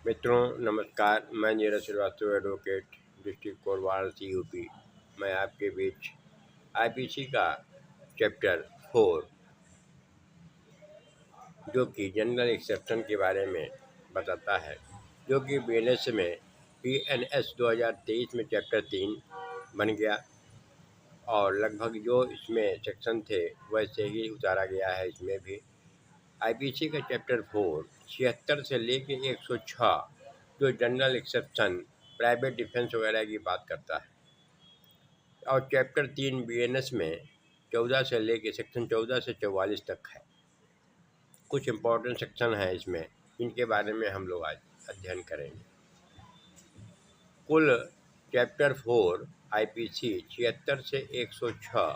मित्रों नमस्कार। मैं Neeraj Srivastava, advocate, district court Varanasi, UP. मैं आपके बीच आईपीसी का चैप्टर 4 जो कि जनरल एक्सेप्शन के बारे में बताता है, जो कि बीएनएस में पीएनएस 2023 में चैप्टर 3 बन गया और लगभग जो इसमें सेक्शन थे वैसे ही उतारा गया है इसमें भी। आईपीसी का चैप्टर 4 76 से लेके 106 जो जनरल एक्सेप्शन, प्राइवेट डिफेंस वगैरह की बात करता है, और चैप्टर 3 बीएनएस में 14 से लेके सेक्शन 14 से 44 तक है। कुछ इम्पोर्टेंट सेक्शन हैं इसमें, इनके बारे में हम लोग आज अध्ययन करेंगे। कुल चैप्टर 4 आईपीसी 76 से 106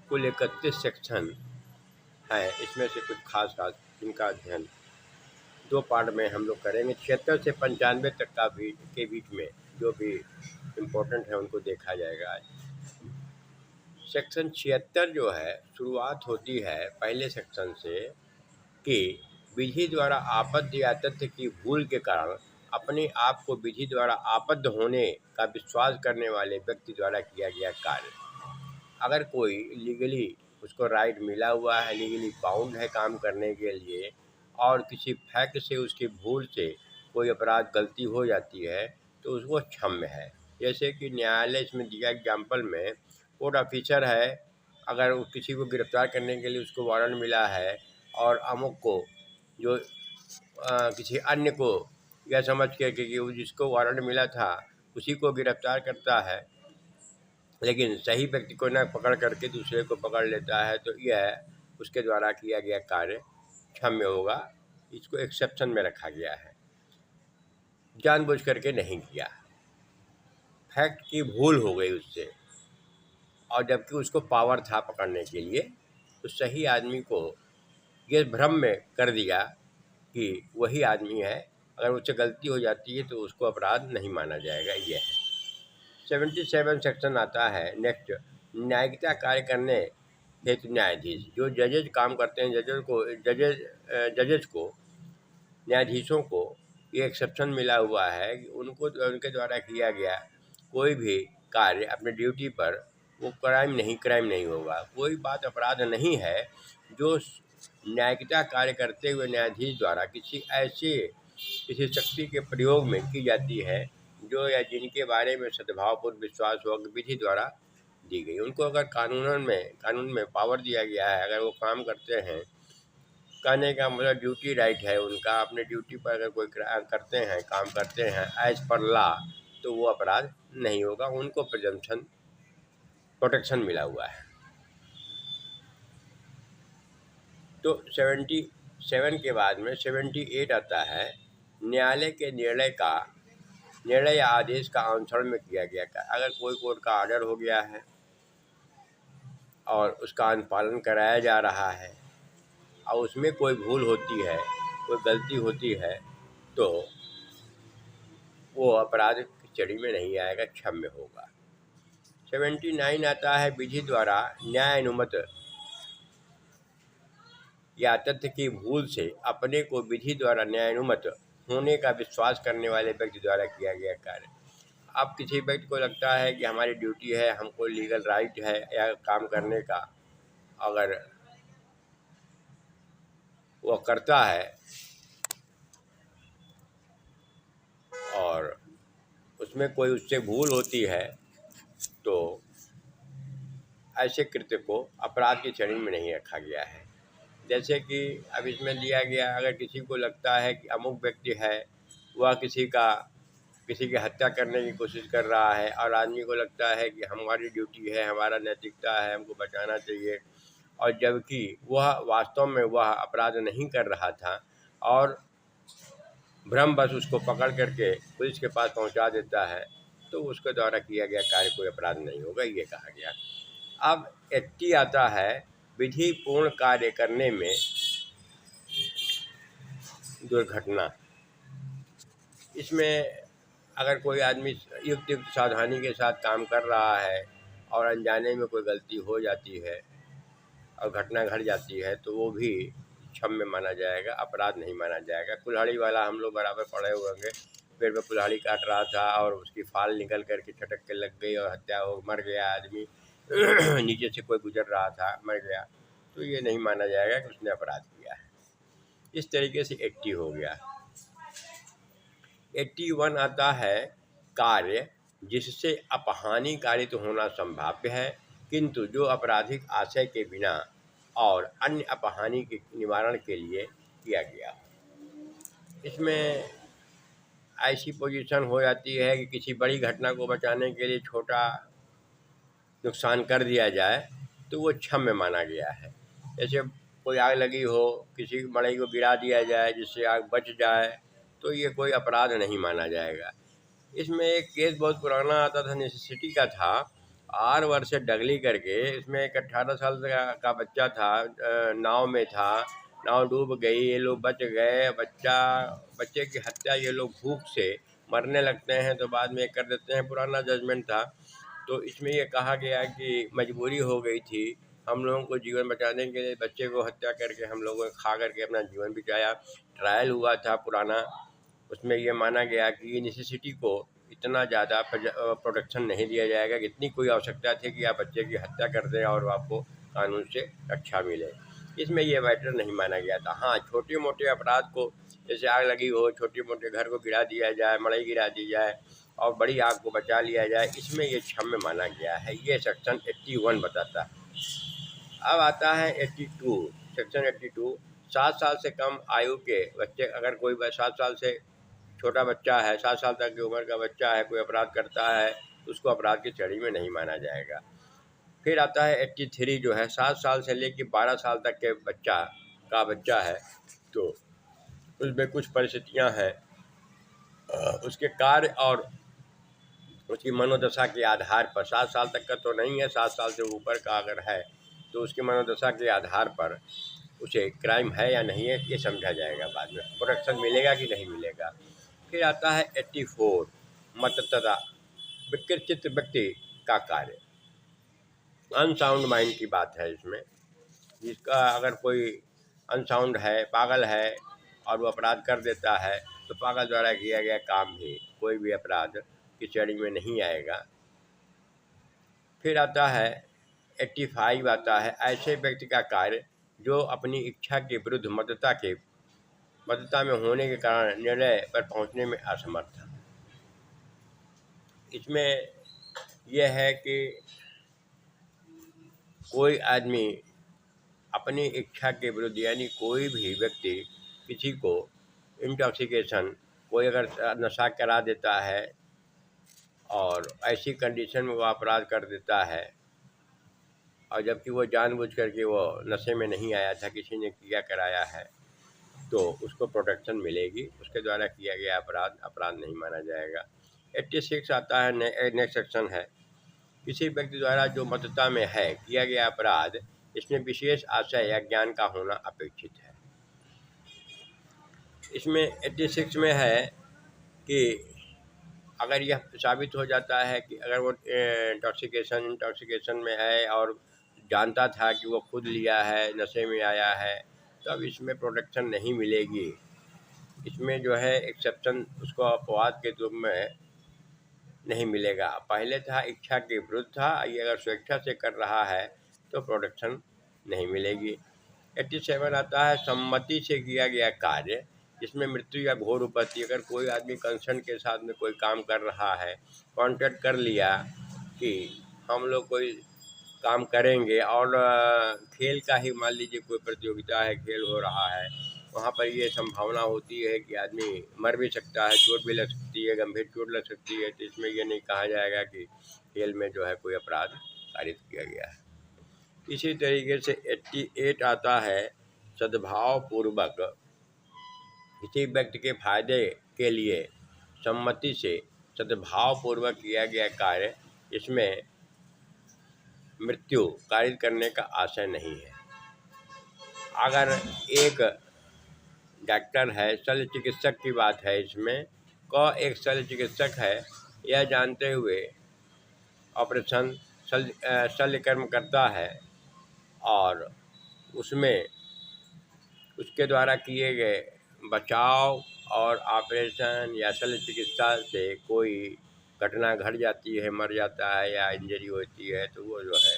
कुल 31 सेक्शन हैं। इसमें से कुछ खास इनका अध्ययन दो पार्ट में हम लोग करेंगे। 76 से 95 तक का भी के बीच में जो भी इम्पोर्टेंट है उनको देखा जाएगा आज। सेक्शन 76 जो है, शुरुआत होती है पहले सेक्शन से कि विधि द्वारा आबद्ध या तथ्य की भूल के कारण अपने आप को विधि द्वारा आबद्ध होने का विश्वास करने वाले व्यक्ति द्वारा किया गया कार्य। अगर कोई लीगली उसको राइट मिला हुआ है, लीगली बाउंड है काम करने के लिए, और किसी फैक्ट से उसकी भूल से कोई अपराध गलती हो जाती है तो उसको क्षम्य है। जैसे कि न्यायालय इसमें दिया एग्जाम्पल में, कोर्ट ऑफिसर है, अगर वो किसी को गिरफ्तार करने के लिए उसको वारंट मिला है और अमुक को जो किसी अन्य को यह समझ के कि वो जिसको वारंट मिला था उसी को गिरफ्तार करता है, लेकिन सही व्यक्ति को न पकड़ करके दूसरे को पकड़ लेता है, तो यह उसके द्वारा किया गया कार्य क्षम्य होगा। इसको एक्सेप्शन में रखा गया है। जानबूझ करके नहीं किया, फैक्ट की भूल हो गई उससे, और जबकि उसको पावर था पकड़ने के लिए, तो सही आदमी को ये भ्रम में कर दिया कि वही आदमी है। अगर उससे गलती हो जाती है तो उसको अपराध नहीं माना जाएगा। यह है 77 सेक्शन आता है। नेक्स्ट, न्यायिकता कार्य करने हेतु न्यायाधीश, जो जजेज काम करते हैं, जजेज को, न्यायाधीशों को ये एक्सेप्शन मिला हुआ है कि उनको उनके द्वारा किया गया कोई भी कार्य अपने ड्यूटी पर वो क्राइम नहीं होगा। कोई बात अपराध नहीं है जो न्यायिकता कार्य करते हुए न्यायाधीश द्वारा किसी शक्ति के प्रयोग में की जाती है, जो या जिनके बारे में सद्भावपूर्ण विश्वास हो कि विधि द्वारा दी गई। उनको अगर कानून में पावर दिया गया है, अगर वो काम करते हैं, कहने का मतलब ड्यूटी राइट है उनका, अपने ड्यूटी पर अगर कोई करते हैं, काम करते हैं एज पर लॉ, तो वो अपराध नहीं होगा। उनको प्रोटेक्शन मिला हुआ है। तो 77 के बाद में 78 आता है। न्यायालय के निर्णय या आदेश का अनुसरण में किया गया। अगर कोई कोर्ट का ऑर्डर हो गया है और उसका अनुपालन कराया जा रहा है और उसमें कोई भूल होती है, कोई गलती होती है, तो वो अपराध की श्रेणी में नहीं आएगा, क्षम्य होगा। 79 आता है। विधि द्वारा न्याय अनुमत या तथ्य की भूल से अपने को विधि द्वारा न्यायानुमत होने का विश्वास करने वाले व्यक्ति द्वारा किया गया कार्य। अब किसी व्यक्ति को लगता है कि हमारी ड्यूटी है, हमको लीगल राइट है या काम करने का, अगर वो करता है और उसमें कोई उससे भूल होती है, तो ऐसे कृत्य को अपराध की श्रेणी में नहीं रखा गया है। जैसे कि अब इसमें दिया गया, अगर किसी को लगता है कि अमुक व्यक्ति है, वह किसी की हत्या करने की कोशिश कर रहा है, और आदमी को लगता है कि हमारी ड्यूटी है, हमारा नैतिकता है, हमको बचाना चाहिए, और जबकि वह वास्तव में वह अपराध नहीं कर रहा था और भ्रमवश उसको पकड़ करके पुलिस के पास पहुंचा देता है, तो उसके द्वारा किया गया कार्य कोई अपराध नहीं होगा, ये कहा गया। अब 80 आता है। विधि पूर्ण कार्य करने में दुर्घटना। इसमें अगर कोई आदमी युक्त सावधानी के साथ काम कर रहा है और अनजाने में कोई गलती हो जाती है और घटना घट जाती है, तो वो भी क्षम्य माना जाएगा, अपराध नहीं माना जाएगा। कुल्हाड़ी वाला हम लोग बराबर पढ़े हुए होंगे, पेड़ में कुल्हाड़ी काट रहा था और उसकी फाल निकल करके छटक के लग गई और हत्या हो, मर गया आदमी नीचे से कोई गुजर रहा था, मर गया, तो ये नहीं माना जाएगा कि उसने अपराध किया है। इस तरीके से 80 हो गया। 81 आता है कार्य जिससे अपहानि कारित होना संभाव्य है, किंतु जो आपराधिक आशय के बिना और अन्य अपहानि के निवारण के लिए किया गया। इसमें ऐसी पोजीशन हो जाती है कि किसी बड़ी घटना को बचाने के लिए छोटा नुकसान कर दिया जाए तो वो क्षम्य माना गया है। जैसे कोई आग लगी हो, किसी मड़ई को गिरा दिया जाए जिससे आग बच जाए, तो ये कोई अपराध नहीं माना जाएगा। इसमें एक केस बहुत पुराना आता था, नेसेसिटी का था, 8 वर्ष से डगली करके। इसमें एक 18 साल का बच्चा था, नाव में था, नाव डूब गई, ये लोग बच गए, बच्चे की हत्या ये लोग भूख से मरने लगते हैं तो बाद में कर देते हैं, पुराना जजमेंट था। तो इसमें ये कहा गया कि मजबूरी हो गई थी, हम लोगों को जीवन बचाने के लिए बच्चे को हत्या करके हम लोगों ने खा करके अपना जीवन बचाया। ट्रायल हुआ था पुराना, उसमें ये माना गया कि नेसेसिटी को इतना ज़्यादा प्रोटेक्शन नहीं दिया जाएगा, जितनी कोई आवश्यकता थी कि आप बच्चे की हत्या कर दें और आपको कानून से रक्षा मिले। इसमें ये मैटर नहीं माना गया था। हाँ, छोटे मोटे अपराध को, जैसे आग लगी हो, छोटे मोटे घर को गिरा दिया जाए, मड़ई गिरा दी जाए और बड़ी आग को बचा लिया जाए, इसमें ये क्षम्य माना गया है। ये सेक्शन 81 बताता है। अब आता है 82, सेक्शन 82। 7 साल से कम आयु के बच्चे, अगर कोई 7 साल से छोटा बच्चा है, 7 साल तक की उम्र का बच्चा है, कोई अपराध करता है तो उसको अपराध की श्रेणी में नहीं माना जाएगा। फिर आता है 83 जो है, 7 साल से लेकर 12 साल तक के बच्चा है, तो उसमें कुछ परिस्थितियां हैं, उसके कार्य और उसकी मनोदशा के आधार पर। 7 साल तक का तो नहीं है, 7 साल से ऊपर का अगर है तो उसकी मनोदशा के आधार पर उसे क्राइम है या नहीं है ये समझा जाएगा, बाद में प्रोटेक्शन मिलेगा कि नहीं मिलेगा। फिर आता है 84, मततता, विकृत व्यक्ति का कार्य। अनसाउंड माइंड की बात है इसमें, जिसका अगर कोई अनसाउंड है, पागल है और वो अपराध कर देता है तो पागल द्वारा किया गया काम भी कोई भी अपराध की श्रेणी में नहीं आएगा। फिर आता है 85 आता है, ऐसे व्यक्ति का कार्य जो अपनी इच्छा के विरुद्ध मदता में होने के कारण निर्णय पर पहुंचने में असमर्थ है। इसमें यह है कि कोई आदमी अपनी इच्छा के विरुद्ध, यानी कोई भी व्यक्ति किसी को इंटॉक्सिकेशन, कोई अगर नशा करा देता है और ऐसी कंडीशन में वो अपराध कर देता है और जबकि वो जानबूझ करके वो नशे में नहीं आया था, किसी ने किया कराया है, तो उसको प्रोटेक्शन मिलेगी। उसके द्वारा किया गया अपराध नहीं माना जाएगा। 86 आता है, नेक्स्ट सेक्शन है, किसी व्यक्ति द्वारा जो मतता में है किया गया अपराध, इसमें विशेष आशय या ज्ञान का होना अपेक्षित है। इसमें 86 में है कि अगर यह साबित हो जाता है कि अगर वो इंटॉक्सिकेशन में है और जानता था कि वो खुद लिया है, नशे में आया है, तब इसमें प्रोटेक्शन नहीं मिलेगी। इसमें जो है एक्सेप्शन उसको अपवाद के रूप में नहीं मिलेगा। पहले था इच्छा के विरुद्ध था, ये अगर स्वेच्छा से कर रहा है तो प्रोटेक्शन नहीं मिलेगी। 87 आता है, सम्मति से किया गया कार्य जिसमें मृत्यु या घोर उपत्ति। अगर कोई आदमी कंसर्न के साथ में कोई काम कर रहा है, कॉन्ट्रैक्ट कर लिया कि हम लोग कोई काम करेंगे और खेल का ही मान लीजिए कोई प्रतियोगिता है, खेल हो रहा है, वहाँ पर ये संभावना होती है कि आदमी मर भी सकता है, चोट भी लग सकती है, गंभीर चोट लग सकती है, तो इसमें ये नहीं कहा जाएगा कि खेल में जो है कोई अपराध कारित किया गया है। इसी तरीके से 88 आता है, सद्भावपूर्वक किसी व्यक्ति के फायदे के लिए सम्मति से सद्भावपूर्वक किया गया कार्य, इसमें मृत्यु कारित करने का आशय नहीं है। अगर एक डॉक्टर है, शल्य चिकित्सक की बात है, इसमें एक शल्य चिकित्सक है, यह जानते हुए ऑपरेशन शल्य कर्म करता है और उसमें उसके द्वारा किए गए बचाव और ऑपरेशन या शल्य चिकित्सा से कोई घटना घट जाती है, मर जाता है या इंजरी होती है, तो वो जो है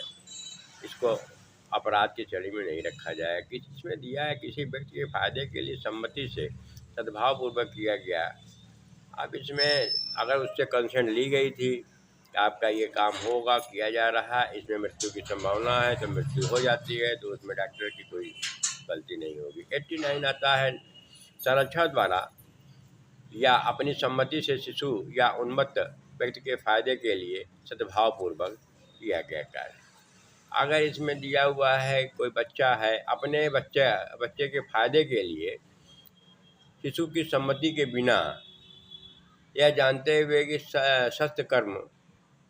इसको अपराध की श्रेणी में नहीं रखा जाए। किसी इसमें दिया है किसी व्यक्ति के फायदे के लिए सम्मति से सद्भावपूर्वक किया गया। अब इसमें अगर उससे कंसेंट ली गई थी कि आपका ये काम होगा, किया जा रहा है, इसमें मृत्यु की संभावना है, तो मृत्यु हो जाती है, तो उसमें डॉक्टर की कोई गलती नहीं होगी। 89 आता है, संरक्षण द्वारा या अपनी सम्मति से शिशु या उन्मत्त व्यक्ति के फायदे के लिए सद्भावपूर्वक किया गया कार्य। अगर इसमें दिया हुआ है कोई बच्चा है, अपने बच्चे के फायदे के लिए शिशु की सम्मति के बिना यह जानते हुए कि शस्त्र कर्म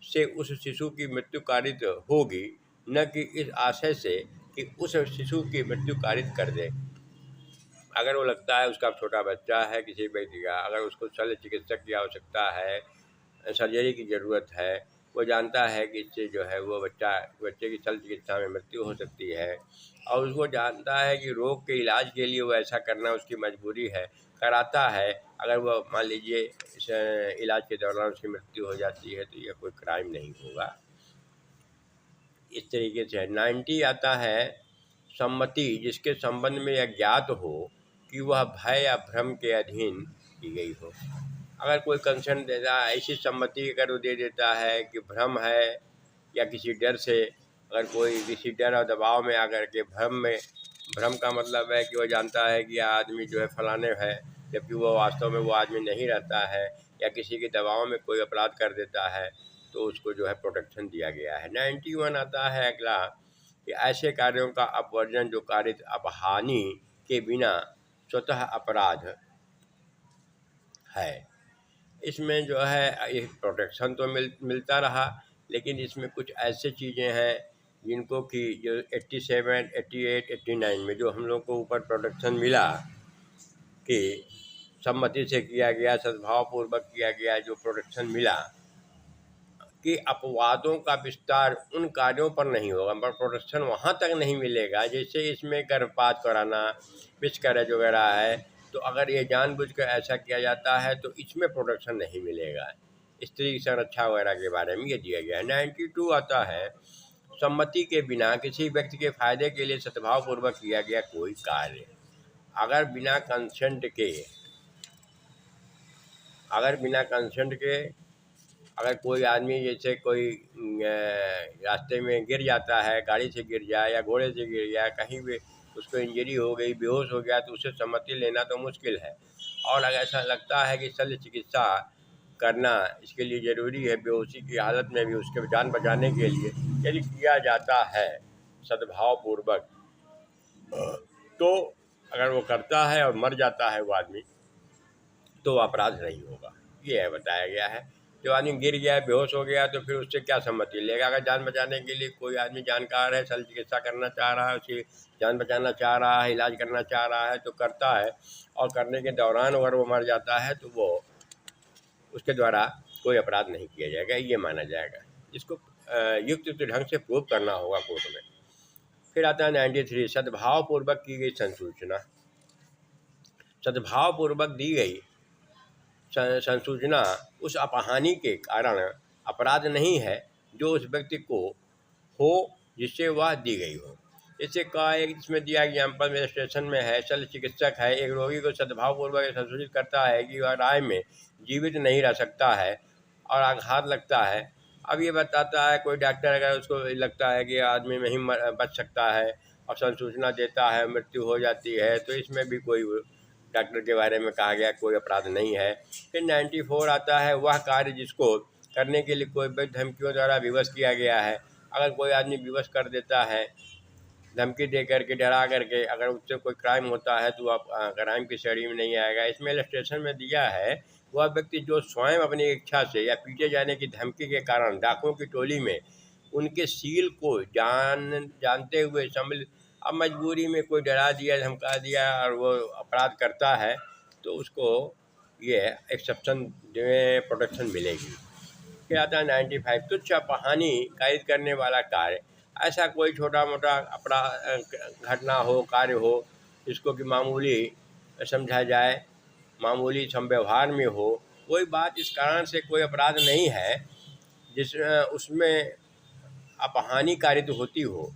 से उस शिशु की मृत्यु कारित होगी, न कि इस आशय से कि उस शिशु की मृत्यु कारित कर दे। अगर वो लगता है उसका छोटा बच्चा है किसी व्यक्ति का, अगर उसको शल्य चिकित्सक की आवश्यकता है, सर्जरी की ज़रूरत है, वो जानता है कि इससे जो है वो बच्चे की शल्य चिकित्सा में मृत्यु हो सकती है, और उसको जानता है कि रोग के इलाज के लिए वो ऐसा करना उसकी मजबूरी है, कराता है। अगर वो मान लीजिए इस इलाज के दौरान उसकी मृत्यु हो जाती है, तो यह कोई क्राइम नहीं होगा। इस तरीके से 90 आता है, सम्मति जिसके संबंध में यह ज्ञात हो कि वह भय या भ्रम के अधीन की गई हो। अगर कोई कंसर्न देता है, ऐसी सम्मति अगर वो दे देता है कि भ्रम है या किसी डर से, अगर कोई किसी डर और दबाव में आकर के भ्रम का मतलब है कि वो जानता है कि यह आदमी जो है फलाने है, जबकि वो वास्तव में वो आदमी नहीं रहता है, या किसी के दबाव में कोई अपराध कर देता है, तो उसको जो है प्रोटेक्शन दिया गया है। 91 आता है अगला, कि ऐसे कार्यों का अपवर्जन जो कारित अपहानि के बिना स्वतः अपराध है। इसमें जो है ये प्रोटेक्शन तो मिलता रहा, लेकिन इसमें कुछ ऐसे चीज़ें हैं जिनको कि जो 87, 88, 89 में जो हम लोग को ऊपर प्रोटेक्शन मिला कि सम्मति से किया गया, सद्भावपूर्वक किया गया, जो प्रोटेक्शन मिला कि अपवादों का विस्तार उन कार्यों पर नहीं होगा, पर प्रोटेक्शन वहाँ तक नहीं मिलेगा। जैसे इसमें गर्भपात कराना, मिसकैरेज वगैरह है, तो अगर ये जानबूझकर ऐसा किया जाता है तो इसमें प्रोटेक्शन नहीं मिलेगा। स्त्री संरक्षा वगैरह के बारे में ये दिया गया है। 92 आता है, सम्मति के बिना किसी व्यक्ति के फायदे के लिए सद्भावपूर्वक किया गया कोई कार्य। अगर बिना कंसेंट के अगर कोई आदमी जैसे कोई रास्ते में गिर जाता है, गाड़ी से गिर जाए या घोड़े से गिर जाए, कहीं भी उसको इंजरी हो गई, बेहोश हो गया, तो उससे सम्मति लेना तो मुश्किल है। और अगर ऐसा लगता है कि शल्य चिकित्सा करना इसके लिए ज़रूरी है, बेहोशी की हालत में भी उसके जान बचाने के लिए यदि किया जाता है सद्भावपूर्वक, तो अगर वो करता है और मर जाता है वो आदमी, तो अपराध नहीं होगा। ये है बताया गया है। जो आदमी गिर गया, बेहोश हो गया, तो फिर उससे क्या सम्मति लेगा? अगर जान बचाने के लिए कोई आदमी जानकार है, शल्य चिकित्सा करना चाह रहा है, उसकी जान बचाना चाह रहा है, इलाज करना चाह रहा है, तो करता है, और करने के दौरान अगर वो मर जाता है तो वो उसके द्वारा कोई अपराध नहीं किया जाएगा, ये माना जाएगा। इसको युक्त ढंग से प्रूव करना होगा कोर्ट में। फिर आता है 93, सद्भावपूर्वक की गई संसूचना। सद्भावपूर्वक दी गई संसूचना उस अपहानि के कारण अपराध नहीं है जो उस व्यक्ति को हो जिससे वह दी गई हो। इससे का एक इसमें दिया एग्जाम्पल मेरे स्टेशन में है, शल्य चिकित्सक है, एक रोगी को सद्भावपूर्वक संसूचित करता है कि वह राय में जीवित नहीं रह सकता है और आघात लगता है। अब ये बताता है कोई डॉक्टर, अगर उसको लगता है कि आदमी में ही बच सकता है और संसूचना देता है, मृत्यु हो जाती है, तो इसमें भी कोई डॉक्टर के बारे में कहा गया कोई अपराध नहीं है। फिर 94 आता है, वह कार्य जिसको करने के लिए कोई भी धमकियों द्वारा विवश किया गया है। अगर कोई आदमी विवश कर देता है, धमकी दे करके, डरा करके, अगर उससे कोई क्राइम होता है तो आप क्राइम की श्रेणी में नहीं आएगा। इसमें इलस्ट्रेशन में दिया है, वह व्यक्ति जो स्वयं अपनी इच्छा से या पीटे जाने की धमकी के कारण डाकुओं की टोली में उनके सील को जानते हुए सम्मिलित, अब मजबूरी में कोई डरा दिया, धमका दिया और वो अपराध करता है, तो उसको ये एक्सेप्शन में प्रोटेक्शन मिलेगी। फिर आता है 95, तुच्छ अपहानि कारित करने वाला कार्य। ऐसा कोई छोटा मोटा अपराध घटना हो, कार्य हो, इसको कि मामूली समझा जाए, मामूली समव्यवहार में हो, कोई बात इस कारण से कोई अपराध नहीं है जिस उसमें अपहानि कारित होती हो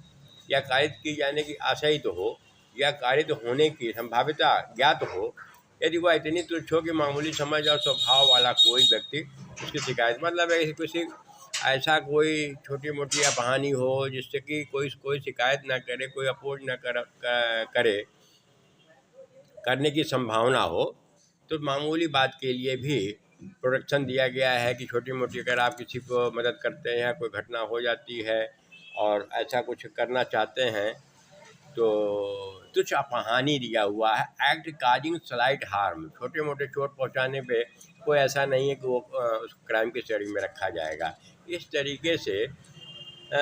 या कारित की जाने की आशय हो या कारित होने की संभाव्यता ज्ञात हो, यदि वह इतनी तुच्छ हो कि मामूली समझ और स्वभाव वाला कोई व्यक्ति उसकी शिकायत, मतलब है किसी ऐसा कोई छोटी मोटी अपहानि हो जिससे कि कोई शिकायत ना करे, कोई अपोज ना करे, करने की संभावना हो, तो मामूली बात के लिए भी प्रोटेक्शन दिया गया है कि छोटी मोटी अगर आप किसी को मदद करते हैं, कोई घटना हो जाती है और ऐसा कुछ करना चाहते हैं तो तुच्छ अपहानि दिया हुआ है, एक्ट काजिंग स्लाइट हार्म, छोटे मोटे चोट पहुंचाने पे कोई ऐसा नहीं है कि वो उस क्राइम की श्रेणी में रखा जाएगा। इस तरीके से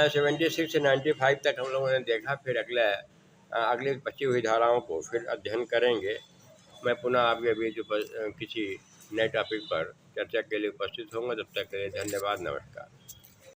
76 से 95 तक हम लोगों ने देखा। फिर अगले बची हुई धाराओं को फिर अध्ययन करेंगे। मैं पुनः आपके बीच किसी नए टॉपिक पर चर्चा के लिए उपस्थित होऊंगा। तब तक के लिए धन्यवाद, नमस्कार।